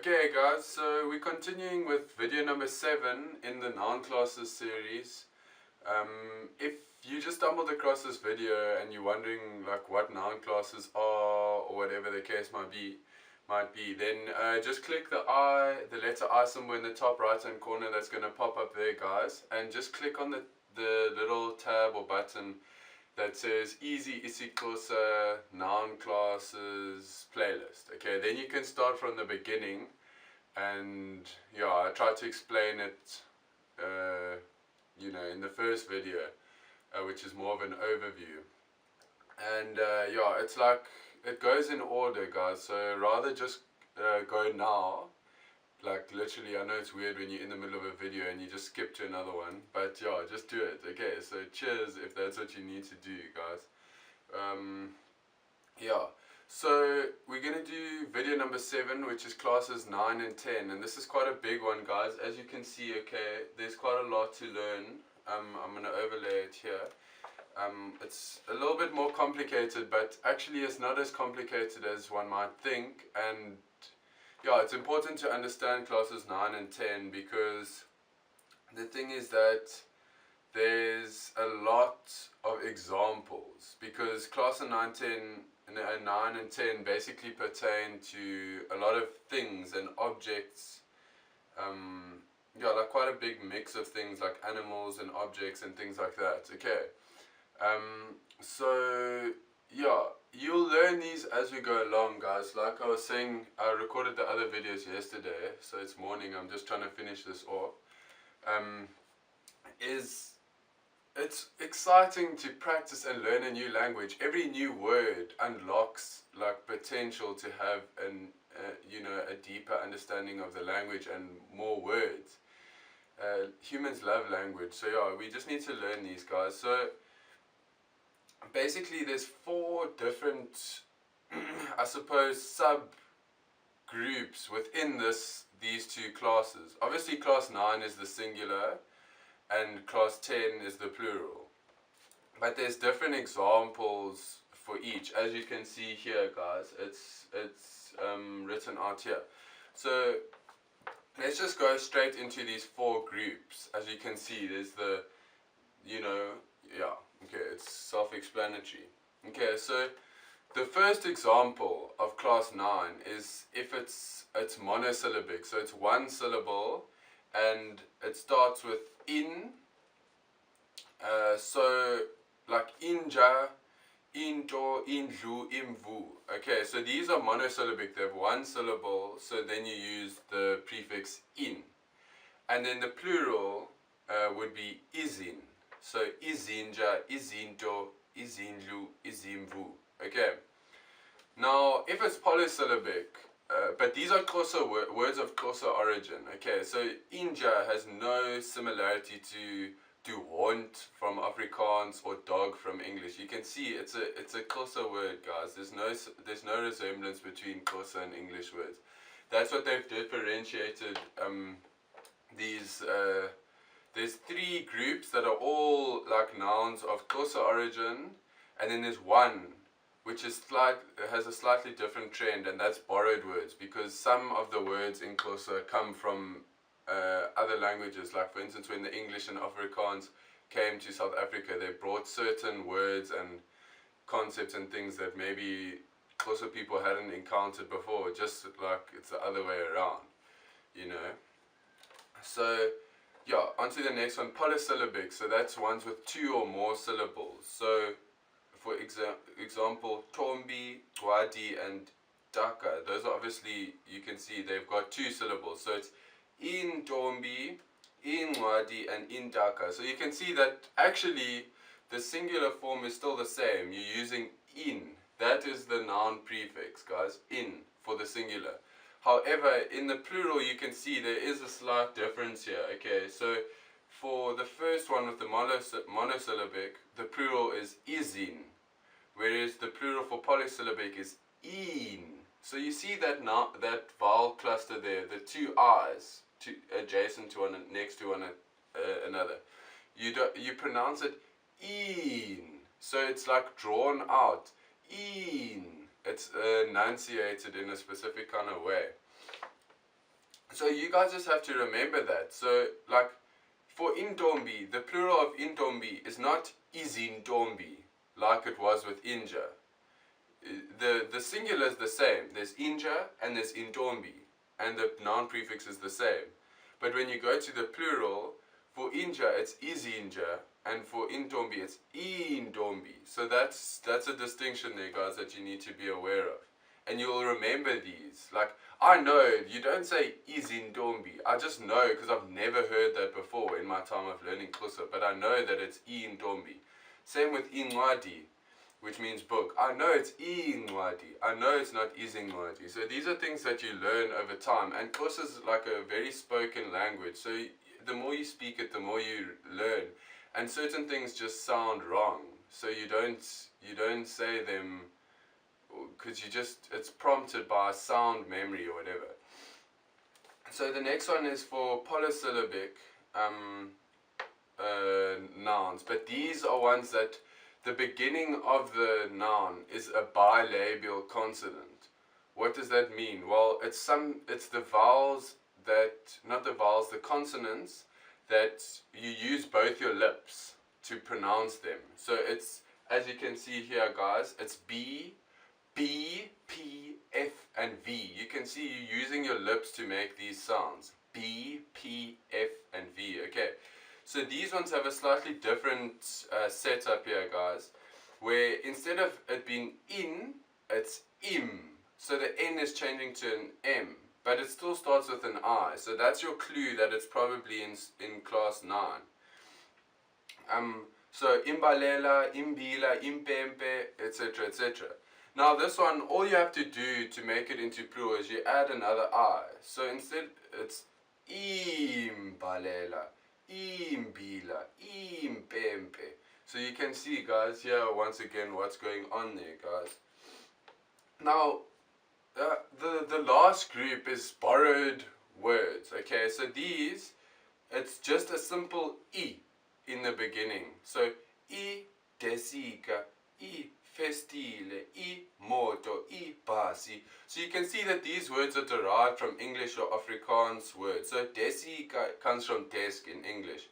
Okay guys, so we're continuing with video number 7 in the noun classes series. If you just stumbled across this video and you're wondering like what noun classes are or whatever the case might be, then just click the letter I symbol in the top right hand corner that's going to pop up there guys, and just click on the little tab or button that says Easy isiXhosa Noun Classes Playlist. Okay, then you can start from the beginning, and yeah, I tried to explain it in the first video, which is more of an overview. And yeah, it's like it goes in order guys, so rather just go now. Like literally, I know it's weird when you're in the middle of a video and you just skip to another one, but yeah, just do it. Okay, so cheers if that's what you need to do guys. Yeah, so we're gonna do video number 7, which is classes 9 and 10, and this is quite a big one guys. As you can see, okay, there's quite a lot to learn. I'm gonna overlay it here. It's a little bit more complicated, but actually it's not as complicated as one might think. And yeah, it's important to understand classes 9 and 10 because the thing is that there's a lot of examples, because classes 9 and 10 basically pertain to a lot of things and objects. Yeah, like quite a big mix of things like animals and objects and things like that. Okay, so yeah, you'll learn these as we go along guys. Like I was saying, I recorded the other videos yesterday, so it's morning, I'm just trying to finish this off. It's exciting to practice and learn a new language. Every new word unlocks like potential to have a deeper understanding of the language and more words. Humans love language, so yeah, we just need to learn these guys. So basically there's 4 different I suppose subgroups within these 2 classes. Obviously class 9 is the singular and class 10 is the plural, but there's different examples for each. As you can see here guys, it's written out here. So let's just go straight into these 4 groups. As you can see, there's the okay, it's self-explanatory. Okay, so the first example of class 9 is if it's monosyllabic, so it's one syllable and it starts with in. So like inja, into, indlu, imvu. Okay, so these are monosyllabic, they have one syllable, so then you use the prefix in. And then the plural would be izin. So izinja, izinto, izindlu, izimvu. Okay. Now, if it's polysyllabic, but these are Xhosa words of Xhosa origin. Okay, so inja has no similarity to hond from Afrikaans or dog from English. You can see it's a Xhosa word, guys. There's no resemblance between Xhosa and English words. That's what they've differentiated there's 3 groups that are all like nouns of Xhosa origin, and then there's one which has a slightly different trend, and that's borrowed words, because some of the words in Xhosa come from other languages. Like for instance, when the English and Afrikaans came to South Africa, they brought certain words and concepts and things that maybe Xhosa people hadn't encountered before, just like it's the other way around, So yeah, on to the next one, polysyllabic. So that's ones with 2 or more syllables. So for example, Tombi, Gwadi and Daka, those are obviously, you can see they've got 2 syllables. So it's in Tombi, in Gwadi and in Daka. So you can see that actually the singular form is still the same. You're using in. That is the noun prefix, guys, in, for the singular. However, in the plural, you can see there is a slight difference here. Okay, so for the first one with the monosyllabic, the plural is izin, whereas the plural for polysyllabic is in. So you see that vowel cluster there, the 2 I's adjacent to one and next to one another. You pronounce it in, so it's like drawn out. In. It's enunciated in a specific kind of way. So you guys just have to remember that. So like for intombi, the plural of intombi is not izintombi like it was with inja. The singular is the same. There's inja and there's intombi, and the noun prefix is the same. But when you go to the plural, for inja it's izinja, and for intombi it's intombi. So that's a distinction there, guys, that you need to be aware of. And you'll remember these. Like, I know you don't say izintombi. I just know because I've never heard that before in my time of learning Xhosa, but I know that it's intombi. Same with inwadi, which means book. I know it's incwadi. I know it's not isincwadi. So these are things that you learn over time. And Xhosa is like a very spoken language. So the more you speak it, the more you learn. And certain things just sound wrong. So you don't say them because it's prompted by sound memory or whatever. So the next one is for polysyllabic nouns. But these are ones that the beginning of the noun is a bilabial consonant. What does that mean? Well, it's the vowels that, not the vowels, the consonants that you use both your lips to pronounce them. So it's, as you can see here, guys, it's B, B, P, F, and V. You can see you using your lips to make these sounds. B, P, F, and V. Okay. So these ones have a slightly different setup here, guys, where instead of it being in, it's im. So the N is changing to an M, but it still starts with an I. So that's your clue that it's probably in class 9. So imbalela, imbila, impempe, etc., etc. Now this one, all you have to do to make it into plural is you add another I. So instead it's imbalela, imbila, impempe. So you can see, guys, here once again what's going on there, guys. Now, the last group is borrowed words, okay? So these, it's just a simple I in the beginning. So, I desika, I festile, I moto, I basi. So you can see that these words are derived from English or Afrikaans words. So desika comes from desk in English.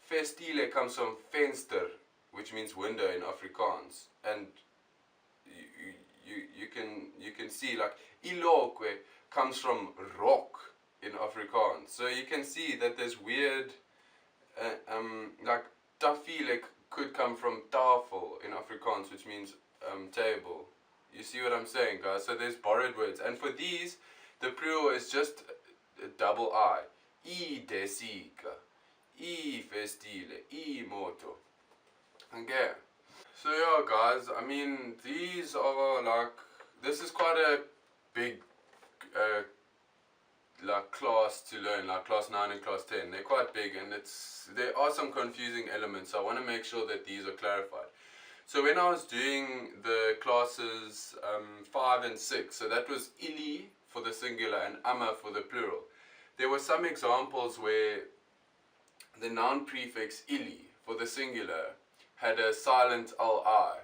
Festile comes from venster, which means window in Afrikaans. And you can see like ilokwe comes from rock in Afrikaans. So you can see that there's weird like tafile could come from tafel in Afrikaans, which means table. You see what I'm saying, guys? So there's borrowed words, and for these the plural is just a double I. I desika, I festile, I moto. Okay. So yeah, guys, I mean, these are like, this is quite a big like class to learn, like class 9 and class 10. They're quite big, and there are some confusing elements, so I want to make sure that these are clarified. So when I was doing the classes 5 and 6, so that was ili for the singular and ama for the plural, there were some examples where the noun prefix ili for the singular had a silent li.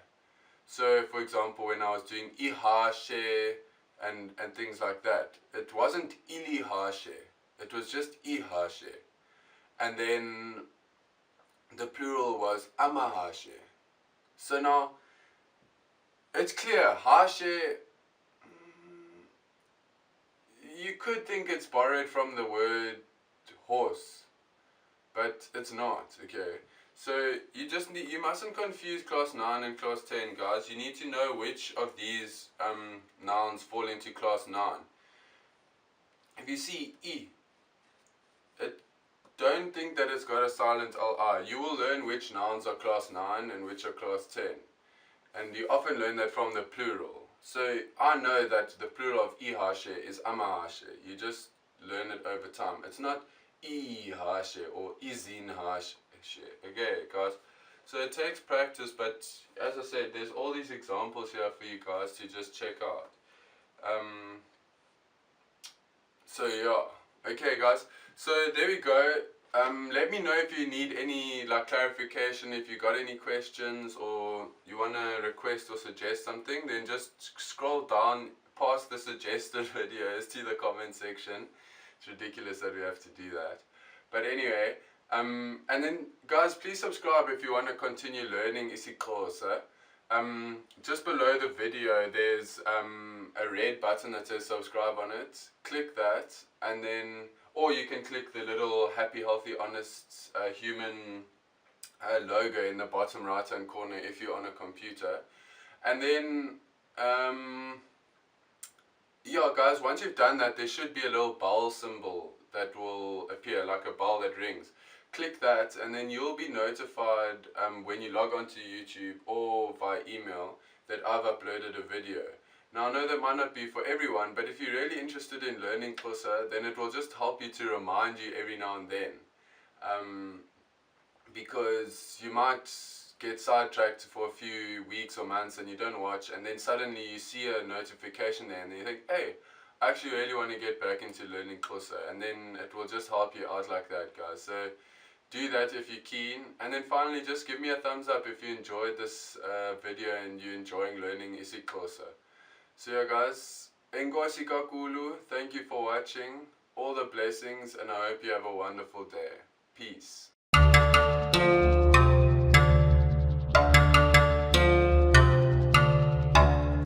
So for example, when I was doing ihashe and things like that, it wasn't ilihashe, it was just ihashe. And then the plural was amahashe. So now it's clear, hashe, you could think it's borrowed from the word horse, but it's not, okay? So you mustn't confuse class 9 and class 10, guys. You need to know which of these nouns fall into class 9. If you see I, don't think that it's got a silent li. You will learn which nouns are class 9 and which are class 10. And you often learn that from the plural. So I know that the plural of ihashe is amahashe. You just learn it over time. It's not ihashe or izinhashe. Okay, guys. So it takes practice, but as I said, there's all these examples here for you guys to just check out. So yeah, okay, guys. So there we go. Let me know if you need any like clarification, if you got any questions, or you wanna request or suggest something. Then just scroll down past the suggested videos to the comment section. It's ridiculous that we have to do that. But anyway, and then guys, please subscribe if you want to continue learning isiXhosa. Just below the video there's a red button that says subscribe on it. Click that, and then, or you can click the little happy, healthy, honest human logo in the bottom right hand corner if you're on a computer. And then yeah guys, once you've done that, there should be a little bell symbol that will appear, like a bell that rings. Click that, and then you'll be notified when you log onto YouTube or via email that I've uploaded a video. Now I know that might not be for everyone, but if you're really interested in learning Xhosa, then it will just help you to remind you every now and then. Because you might get sidetracked for a few weeks or months and you don't watch, and then suddenly you see a notification there and then you think, hey, I actually really want to get back into learning Xhosa, and then it will just help you out like that, guys. So do that if you're keen, and then finally just give me a thumbs up if you enjoyed this video and you're enjoying learning isiXhosa. So yeah guys, enkosi kakhulu, thank you for watching, all the blessings, and I hope you have a wonderful day. Peace.